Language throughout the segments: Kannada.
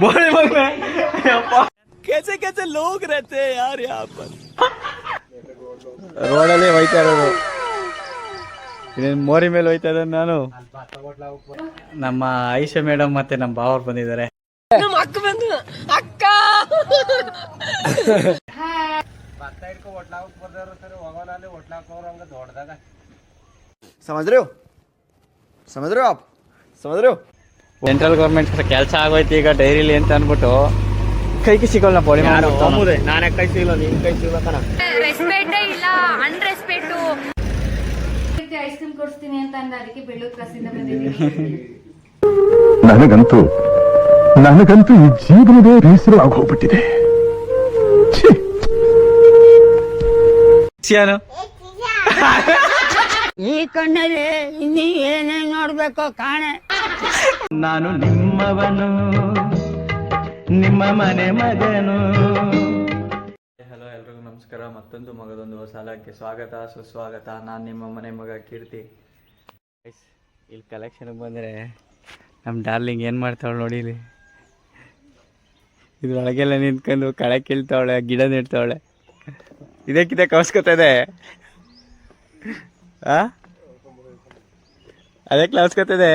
बोले मंगे कैसे कैसे लोग रहते हैं यार यहाँ पर ರೋಡಲ್ಲಿ ಹೋಯ್ತಾ ಇರೋದು ಮೋರಿ ಮೇಲೆ ಹೋಯ್ತಾ ಇದ್ದ ನಾನು ನಮ್ಮ ಐಷಾ ಮೇಡಮ್ ಮತ್ತೆ ನಮ್ಮ ಬಾವರು ಬಂದಿದ್ದಾರೆ ನಮ್ಮ ಅಕ್ಕ ಬಂದು ಅಕ್ಕ समझ रहे हो आप समझ रहे हो ಸೆಂಟ್ರಲ್ ಗೌರ್ಮೆಂಟ್ ಕೆಲಸ ಆಗೋಯ್ತು ಈಗ ಡೈರಿಲಿ ಅಂತ ಅನ್ಬಿಟ್ಟು ಕೈಗೆ ಸಿಗೋಲ್ಲ ಪೋಳಿ ನಾನೇ ಕೈ ಸಿಗಲ್ಲ ನೀನ್ ಕೈ ಸಿಗ್ಬೇಕನ ರೆಸ್ಪೆಕ್ಟ್ ಇಲ್ಲ ಅನ್ರೆಸ್ಪೆಕ್ಟ್ ಐಸ್ ಕ್ರೀಮ್ ಕೊಡ್ತೀನಿ ಅಂತ ಅಂದ ಅದಕ್ಕೆ ಬೆಳ್ಳೂರು ಕ್ರಾಸಿಂದ ಬಂದಿದ್ದೀನಿ ನನಗಂತೂ ಈ ಜೀವನವೇ ಬೇಸರ ಆಗೋಗ್ಬಿಟ್ಟಿದೆ ಈ ಕಣ್ಣಲ್ಲಿ ಇನ್ನೀ ಏನೇನ್ ನೋಡ್ಬೇಕೋ ಕಾಣೆ ನಾನು ನಿಮ್ಮವನು ನಿಮ್ಮ ಮನೆ ಮಗನು. ಹಲೋ ಎಲ್ರಿಗೂ ನಮಸ್ಕಾರ. ಮತ್ತೊಂದು ಮಗದೊಂದು ಸಾಲಕ್ಕೆ ಸ್ವಾಗತ ಸುಸ್ವಾಗತ. ನಾನು ನಿಮ್ಮ ಮನೆ ಮಗ ಕೀರ್ತಿ. ಇಲ್ಲಿ ಕಲೆಕ್ಷನ್ಗೆ ಬಂದರೆ ನಮ್ಮ ಡಾರ್ಲಿಂಗ್ ಏನು ಮಾಡ್ತಾವಳು ನೋಡಿ. ಇಲ್ಲಿ ಇದ್ರೊಳಗೆಲ್ಲ ನಿಂತ್ಕೊಂಡು ಕಳೆ ಕೀಳ್ತಾವಳೆ, ಗಿಡ ನೆಡ್ತಾವಳೆ. ಇದಕ್ಕಿದೆ ಕವಸ್ಕೊತದೆ ಅದಕ್ಕೆ ಕವಸ್ಕೊತದೆ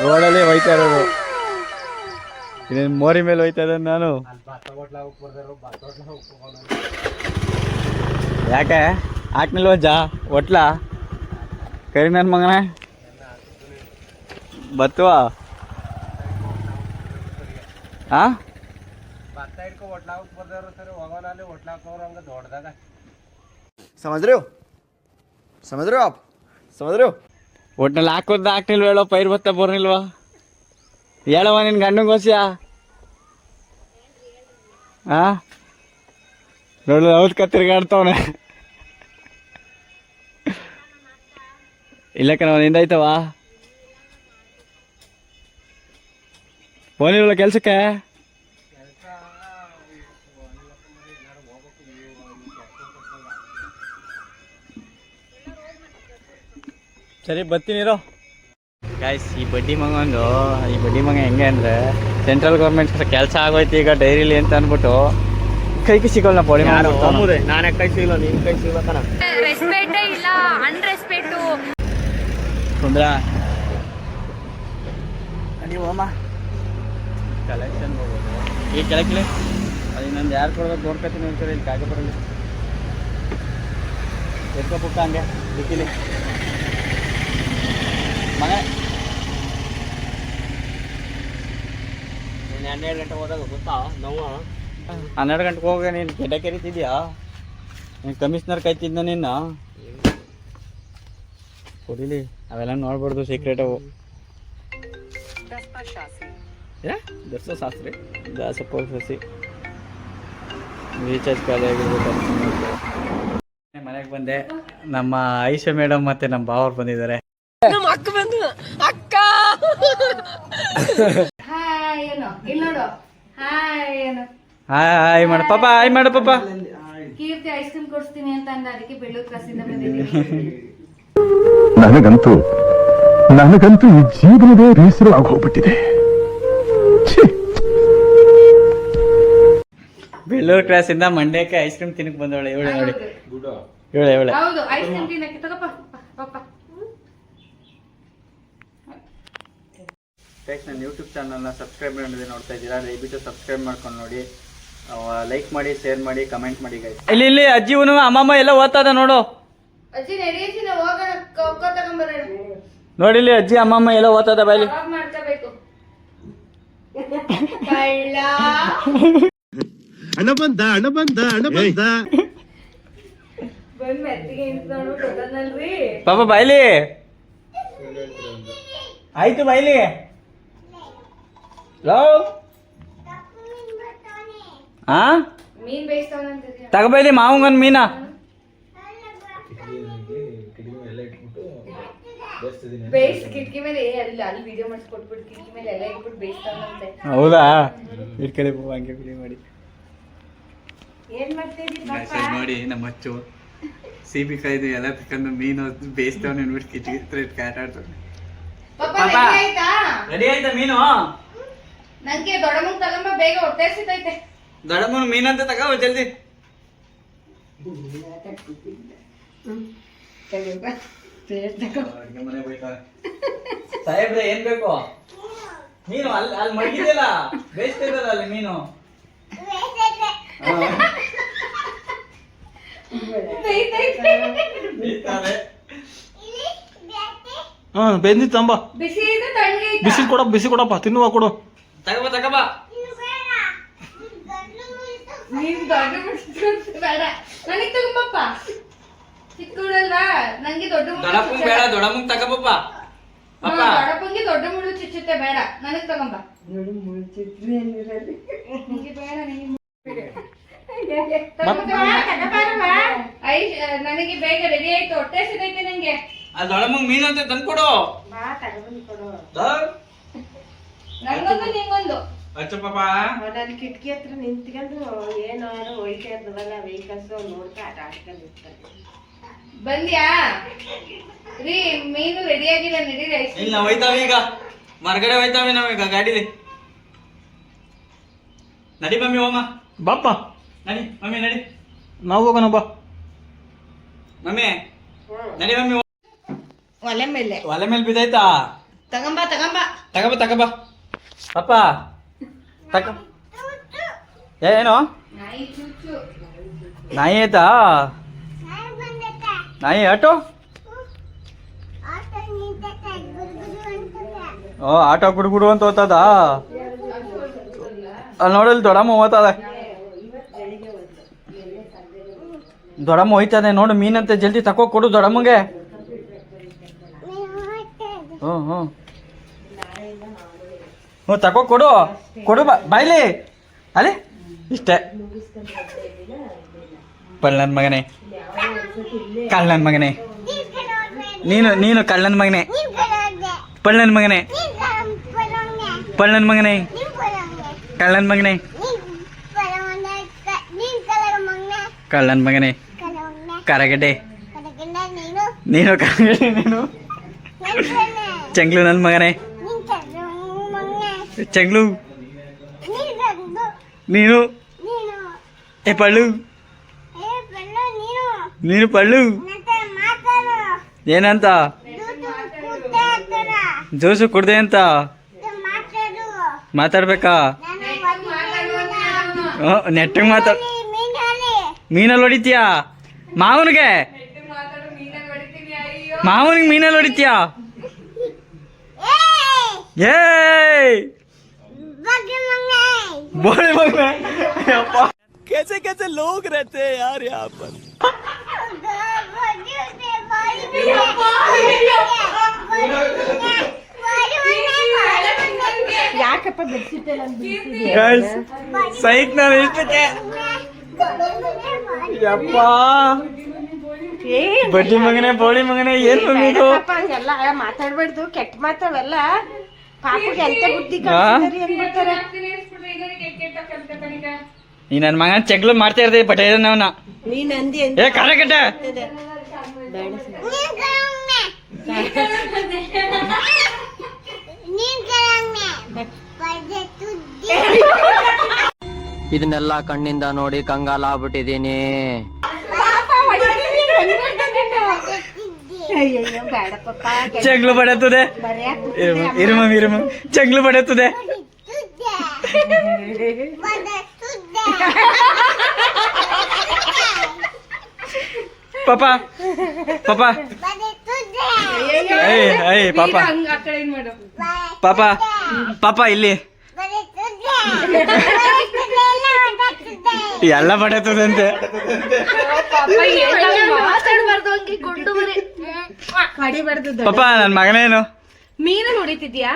ರೋಡಲ್ಲಿ ಹೋಯ್ತಾ ಇರೋದು. ಇನ್ನೇನು ಮೋರಿ ಮೇಲೆ ಹೋಯ್ತಾ ಇದ್ದ ನಾನು. ಯಾಕೆ ಹಾಕ್ನಿಲ್ವಜ್ಜ ಒಟ್ಲ ಕರಿ ನನ್ನ ಮಗನ ಬತ್ತುವ समझ रहे हो आप समझ रहे हो ಒಟ್ನಲ್ಲಿ ಹಾಕೋದ್ ಹಾಕ್ನಿಲ್ವ ಹೇಳೋ, ಪೈರ್ ಬತ್ತ ಬರ್ನಿಲ್ವಾ ಹೇಳವ ನಿನ್ ಗಂಡಂಗೋಸ್ಯ ನೋಡು ಹೌದ್ ತಿರ್ಗಾಡ್ತವನೆ. ಇಲ್ಲಕ್ಕ ನಾವು ನಿಂದಾಯ್ತವ ಫೋನಿಲ್ವ ಕೆಲ್ಸಕ್ಕೆ. ಸರಿ ಬರ್ತೀನಿರೋ ಗಾಯ್ಸ್. ಈ ಬಡ್ಡಿ ಮಗ ಹೆಂಗೆ ಅಂದರೆ ಸೆಂಟ್ರಲ್ ಗೌರ್ಮೆಂಟ್ ಕೆಲಸ ಆಗೋಯ್ತು ಈಗ ಡೈರಿಲಿ ಅಂತ ಅಂದ್ಬಿಟ್ಟು ಕೈಗೆ ಸಿಗೋಲ್ಲ ಪೋಳಿ ನಾನೇ ಕೈ ಸಿಗಲ್ಲ ನೀನ್ ಕೈ ಸಿಗ್ಬೇಕನ ರೆಸ್ಪೆಕ್ಟ್ ಇಲ್ಲ ಅನ್ರೆಸ್ಪೆಕ್ಟ್ ತೊಂದ್ರ ನೀವಮ್ಮ ಕಲೆಕ್ಷನ್ ಹೋಗೋದು ಈ ಕೆಳಕ್ಕೆ ಅದು ಇನ್ನೊಂದು ಯಾರು ಕೊಡ್ಬೇಕು ನೋಡ್ಕೊತೀನಿ ಅಂತಾರೆ. ಇಲ್ಲಿ ಕಾಗೆ ಬರಲಿ ಎತ್ಕೊ ಪುಕ್ಕ ಹಂಗೆ ದಿಕ್ಕಿಲಿ ಮಗ. ನೀನು 12 ಗಂಟೆ ಹೋದಾಗ ಗೊತ್ತಾ ನಾವು 12 ಗಂಟೆಗೆ ಹೋಗ ನೀನು ಕೆಡ್ಡ ಕೆರಿತಿದ್ಯಾ? ನೀನು ಕಮಿಷ್ನರ್ ಕಾಯ್ತಿದ್ನ ನಿನ್ನ ಕೊಡಿಲಿ ಅವೆಲ್ಲ ನೋಡ್ಬಾರ್ದು, ಸೀಕ್ರೆಟ್ ಅವು. ದರ್ಶಾಸ್ತ್ರಿ ದಾಸಪೋಸಿ ರೀಚಾರ್ಜ್ ಖಾಲಿ ಆಗಿರ್ಬೇಕು. ಮನೆಗೆ ಬಂದೆ. ನಮ್ಮ ಐಷಾ ಮೇಡಮ್ ಮತ್ತೆ ನಮ್ಮ ಬಾವರು ಬಂದಿದ್ದಾರೆ. ನಮ್ಮ ಅಕ್ಕ ಬಂದು ಅಕ್ಕ ಹಾಯ್ ಏನೋ ಇಲ್ಲಿ ನೋಡು. ಹಾಯ್ ಏನೋ ಹಾಯ್ ಮಾಡು ಪಾಪ, ಹಾಯ್ ಮಾಡು ಪಾಪ. ಕೀರ್ತಿ ಐಸ್ ಕ್ರೀಮ್ ಕೊಡ್ತೀನಿ ಅಂತ ಅಂದ ಅದಕ್ಕೆ ಬೆಳ್ಳೂರು ಕ್ರಾಸಿಂದ ಬಂದಿದ್ದೀನಿ. ನನಗಂತೂ ಈ ಜೀವನವೇ ಬೇಸರ ಆಗೋಗ್ಬಿಟ್ಟಿದೆ. ಬೆಳ್ಳೂರು ಕ್ರಾಸಿಂದ ಮಂಡ್ಯಕ್ಕೆ ಐಸ್ ಕ್ರೀಮ್ ತಿನ್ನಕ್ ಬಂದವಳೆ ಇವಳೆ ನೋಡಿ. ಇವಳೆ ಹೌದು ಐಸ್ ಕ್ರೀಮ್ ತಿನ್ನಕ್ಕೆ ತಗೋಪ್ಪ ಪಾಪ. ನನ್ನ ಯೂಟ್ಯೂಬ್ ಚಾನಲ್ನ ಸಬ್ಸ್ಕ್ರೈಬ್ ಮಾಡಿ ನೋಡ್ತಾ ಇದ್ದೀರಾ, ದಯವಿಟ್ಟು ಸಬ್ಸ್ಕ್ರೈಬ್ ಮಾಡ್ಕೊಂಡು ನೋಡಿ, ಲೈಕ್ ಮಾಡಿ, ಶೇರ್ ಮಾಡಿ, ಕಮೆಂಟ್ ಮಾಡಿ ಗೈಸ್. ಇಲ್ಲಿ ಅಜ್ಜಿವನು ಅಮ್ಮಮ್ಮ ಎಲ್ಲ ಓದ್ತದ ನೋಡು. ಅಜ್ಜಿ ನಡೀತಿ ನಾವು ಹೋಗೋಣ ಕೊಕ್ಕೋ ತಗೊಂಬರೋಣ. ನೋಡಿ ಇಲ್ಲಿ ಅಜ್ಜಿ ಅಮ್ಮಮ್ಮ ಎಲ್ಲ ಓದ್ತದ ಬಾಯ್ಲಿ ಮಾಡ್ಕೋಬೇಕು. ಕಳ್ಳ ಹಣ ಬಂದ ಬಂದ್ ಮೆತ್ತಿಗೆ ನಿಂತ್ಕೊಂಡು ಗೊತ್ತಲ್ರಿ ಪಾಪ ಬಾಯ್ಲಿ ಆಯ್ತು ಬಾಯ್ಲಿ ಮೀನ್ ಬೇಯಿಸ್ತಾವನಂತ ತಗೋಬೈಲಿ ಮಾವಂಗನ್ ಮೀನಾ. ಬೇಯಿಸಿ ಕಿಟಕಿ ಮೇಲೆ ಅಲ್ಲಿ ವಿಡಿಯೋ ಮಾಡಿಸ್ಕೊಟ್ಬಿಟ್ಟು ಕಿಟಕಿ ಮೇಲೆ ಎಲ್ಲ ಇಟ್ಬಿಟ್ಟು ಬೇಯಿಸ್ತಾವನಂತೆ. ಹೌದಾ? ಇಟ್ಕಡೆ ಹಂಗೆ ವಿಡಿಯೋ ಮಾಡಿ ಏನ್ ಮಾಡ್ತೀರಿ ನೋಡಿ ನಮ್ಮ ಅಚ್ಚು ಸೀಬಿಕಾಯ್ದು ಎಲ್ಲ ತಕೊಂಡು ಮೀನು ಬೇಯಿಸ್ತವ್ ನೆನ್ಬಿಟ್ಟು ಕಿಚ್ಚಿಗೆ ಕ್ಯಾಟ್ ಆಡ್ತಾನೆ. ಪಾಪ ಪಾಪ. ready ಆಯ್ತಾ? ರೆಡಿ ಆಯ್ತಾ ಮೀನು? ನಂಗೆ ದೊಡ್ಡಮ್ಮನ್ ತಗೊಂಬ, ಬೇಗ ಹೊಟ್ಟೆ ಹಸಿತೈತೆ. ದೊಡ್ಡಮ್ಮನ ಮೀನಂತ ತಗೋ ಜಲ್ದಿ. ಅಡ್ಗೆ ಮನೆ ಬೈತಾರೆ. ಸಾಹೇಬ್ರೆ ಏನ್ ಬೇಕು? ಮೀನು ಅಲ್ಲಿ ಮಡಗಿದೆಯಲ್ಲ, ಬೇಯಿಸ್ತಿದ್ದಲ್ಲ ಅಲ್ಲಿ ಮೀನು. ಬೆಂದಿತ್ತಂಬ ಬಿಸಿ ಐತೆ ತಣ್ಣಗೆ ಐತಾ? ಬಿಸಿ ಕೊಡಪ್ಪ ತಿನ್ನುವ ಕೊಡು. ತಗಬಾ ನೀನ್ ದೊಡ್ಡ ಮುಡ್ಸ್ಕೊಂಡ್ ಬೇಡ, ನನಗ್ ತಗೊಂಬಪ್ಪ. ಚಿಕ್ಕುಳಲ್ವಾ, ನಂಗೆ ದೊಡ್ಡ ಮುಳ್ಳು ದೊಡ್ಡಪ್ಪಂಗ್ ಬೇಡ, ದೊಡ್ಡಮ್ಮಂಗ್ ತಗಬಪ್ಪ. ಅಪ್ಪ ದೊಡ್ಡಪ್ಪಂಗೆ ದೊಡ್ಡ ಮುಳ್ಳು ಚುಚ್ಚುತ್ತೆ, ಬೇಡ ನನಗ್ ತಗೊಂಬ. ನಿಂಗೆ ಬೇಡ, ನನಗೆ ಬೇಗ ರೆಡಿ ಆಯ್ತು, ಹೊಟ್ಟೆ ಹಸಿದೈತೆ ನಂಗೆ. ಅಲ್ಲಿ ದೊಡ್ಡಮ್ಮಂಗ್ ಮೀನು ಅಂತ ತಂದ್ಕೊಡು. ನಂಗೊಂದು ನಿಂಗೊಂದು. ಅಚ್ಚಪ್ಪ ನಾನು ಕಿಟಕಿ ಹತ್ರ ನಿಂತ್ಕೊಂಡು ಏನಾದ್ರು ಹೋಯ್ತಾ ಇರ್ತದಲ್ಲ ವೆಹಿಕಲ್ಸ್ ನೋಡ್ತಾ ಆಟ ಆಡ್ಕೊಂಡಿರ್ತಾರೆ. ಬಂದ್ಯಾ ರೀ? ಮೀನು ರೆಡಿ ಆಗಿಲ್ಲ, ನಡಿ ರೈಸ್. ಇಲ್ಲ ಹೋಯ್ತಾವ ಈಗ, ಹೊರಗಡೆ ಹೋಯ್ತಾವೆ ನಾವೀಗ ಗಾಡಿಲಿ. ನಡಿ ಮಮ್ಮಿ ಹೋಮ. ಬಾಪ್ಪ ನಡಿ ಮಮ್ಮಿ ನಡಿ. ನಾವು ಹೋಗೋಣ ಬಾ. ಮಮ್ಮಿ ನಡಿ ಮಮ್ಮಿ. ಒಲೆ ಮೇಲೆ ಒಲೆ ಮೇಲೆ ಬಿದ್ದೈತಾ? ತಗೊಂಬ ತಗಬ ಅಪ್ಪ ತಗ. ಏನು ನಾಯಿ ಚೂಚು. ನಾಯಿ ಆಯ್ತಾ? ನಾಯಿ ಆಟೋ? ಓ ಆಟೋ ಗುಡುಗುಡು ಅಂತ ಹೋಗ್ತದ. ಅಲ್ಲಿ ನೋಡಲ್ಲಿ ದೊಡ್ಡಮ್ಮ ಹೋಗ್ತದೆ, ದೊಡ್ಡಮ್ಮ ಹೋಯ್ತದೆ ನೋಡು ಮೀನಂತೆ. ಜಲ್ದಿ ತಕೋ ಕೊಡು ದೊಡ್ಡಮ್ಮಂಗೆ. ಹ್ಞೂ ತಕೋ ಕೊಡು ಬಾಯ್ಲಿ ಅಲೆ. ಇಷ್ಟೇ ಪಳ್ಳನ್ ಮಗನೇ, ಕಳ್ಳನ್ ಮಗನೇ, ನೀನು ಕಳ್ಳನ್ ಮಗನೇ, ಪಳ್ಳನ್ ಮಗನೇ, ಪಳ್ಳನ್ ಮಗನೇ, ಕಳ್ಳನ್ ಮಗನೇ, ಕಳ್ಳನ್ ಮಗನೇ, ಕರಗಡೆ ನೀನು, ಕರಗಡೆ ನೀನು, ಚೆಂಗ್ಲು ನನ್ನ ಮಗನೇ, ಚೆಂಗ್ಲು ನೀನು, ಏ ಪಳ್ಳು ನೀನು, ಪಳ್ಳು ಏನಂತ? ಜ್ಯೂಸು ಕುಡ್ದೆ ಅಂತ ಮಾತಾಡ್ಬೇಕಾ? ನೆಟ್ಟಿಗೆ ಮಾತಾಡ್. ಮೀನಲ್ಲಿ ಹೊಡಿತೀಯಾ ಮಾವನಿಗೆ? ಮಾವನಿಗೆ ಮೀನಲ್ಲಿ ಹೊಡಿತೀಯಾ? ಏಯ್ बोले मगने कैसे कैसे लोग रहते हैं यार यहाँ पर. ಯಾಕಪ್ಪ ಬೆಡ್ಶೀಟೆಲ್ಲ Guys, ಸೈಕ್ ನಾನು ಇಷ್ಟಕ್ಕೆ ಯಪ್ಪ ಬಡ್ಡಿ ಮಗನೇ ಬೋಳಿ ಮಗನೇ ಏನ್ ಬಂದಿದ್ದು? ಹಂಗೆಲ್ಲ ಮಾತಾಡ್ಬಾರ್ದು, ಕೆಟ್ಟ ಮಾತಾವೆಲ್ಲ. ಪಾಪಗೆ ಎಂತ ಬುದ್ಧಿ ಕಲ್ಸಿದಾರಿ ಅಂದ್ಬಿಡ್ತಾರೆ. ಈ ನನ್ ಮಗನ ಚೆಗ್ಲು ಮಾಡ್ತಾ ಇರ್ತೀವಿ ಬಟ್ ನಾವನ್ನ ನೀನ್ ಅಂದಿ ಏ ಕರೆಕಟ್ಟ ಇದನ್ನೆಲ್ಲ ಕಣ್ಣಿಂದ ನೋಡಿ ಕಂಗಾಲ ಆಗ್ಬಿಟ್ಟಿದೀನಿ. ಅಯ್ಯಯ್ಯೋ ಬೇಡಪ್ಪ, ಚೆಗ್ಲು ಬಡತ್ತದೆ ಇರುಮ ಚೆಗ್ಲು ಬಡತ್ತದೆ. ಪಾಪ ಪಾಪ ಏಯ್ ಪಾಪ ಪಾಪ ಪಾಪ ಇಲ್ಲಿ ಎಲ್ಲ ಬಡತದಂತೆ. ಪಾಪ ನನ್ ಮಗನೇನು ಮೀನು ಹೊಡಿತಿದ್ಯಾ?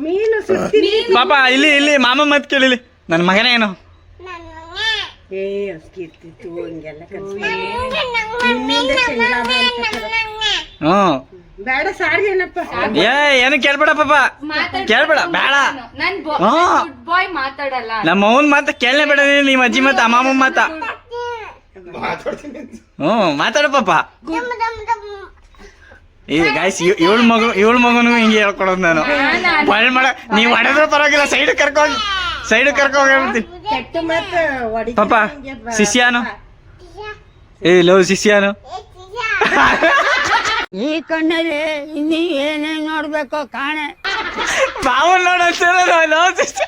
ಮೀನು ಸುತ್ತಿ ಪಾಪ ಇಲ್ಲಿ ಮಾಮ ಮತ್ ಕೇಳಿಲಿ ನನ್ ಮಗನೇನು. ಏ ಅಸ್ಕಿರ್ತಿತ್ತು ಹಂಗೆಲ್ಲ ನಿನ್ನಿಂದ ಚೆಂಗಾದ ಹ್ಮ್ ಬೇಡ ಸಾರ್ಗೇನಪ್ಪ. ಏನು ಕೇಳ್ಬೇಡ ಪಾಪ, ಕೇಳ್ಬೇಡ ಬೇಡ. ನನ್ ಬಾಯ್ ಮಾತಾಡಲ್ಲ. ನಮ್ಮ ಅವನ್ ಮಾತ ಕೇಳಲೇ ಬೇಡ, ನಿಮ್ಮ ಅಜ್ಜಿ ಮಾತ ಅಮ್ಮಮ್ಮ ಮಾತ. ಹ್ಞೂ ಮಾತಾಡು ಪಾಪ. ಈ ಗಾಯ್ಸ್ ಇವಳ ಮಗನು ಹಿಂಗೆ ಹೇಳ್ಕೊಡೋದು ನಾನು. ಬಳ್ಳಿ ಮಾಡ ನೀವು ಹೊಡೆದ್ರೆ ಪರವಾಗಿಲ್ಲ, ಸೈಡ್ ಕರ್ಕೊಂಡು ಹೇಳ್ಬಿಡ್ತೀನಿ. ಕೆಟ್ಟ ಮಾತು ಹೊಡಿ ಪಾಪ ಶಿಷ್ಯಾನು ಲವ್ ಶಿಷ್ಯಾನು. ಈ ಕಣ್ಣಲ್ಲಿ ಇನ್ನೀ ಏನೇನ್ ನೋಡ್ಬೇಕೋ ಕಾಣೆ. ಬಾವು ನೋಡಂತ ಲವ್ ಶಿಷ್ಯ.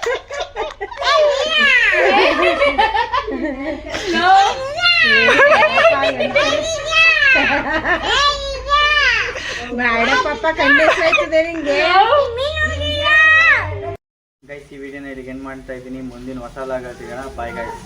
ಬೇಡ ಪಾಪ ಕಣ್ಣೆಸ್ಲಾಯ್ತದೆ ನಿಂಗೆ. ಗೈಸ್ ಈ ವಿಡಿಯೋನ ಇಲ್ಲಿಗೆ ಎಂಡ್ ಮಾಡ್ತಾ ಇದ್ದೀನಿ. ಮುಂದಿನ ಹೊಸ ಲಾಗ್ ಸಿಗೋಣ. Bye guys.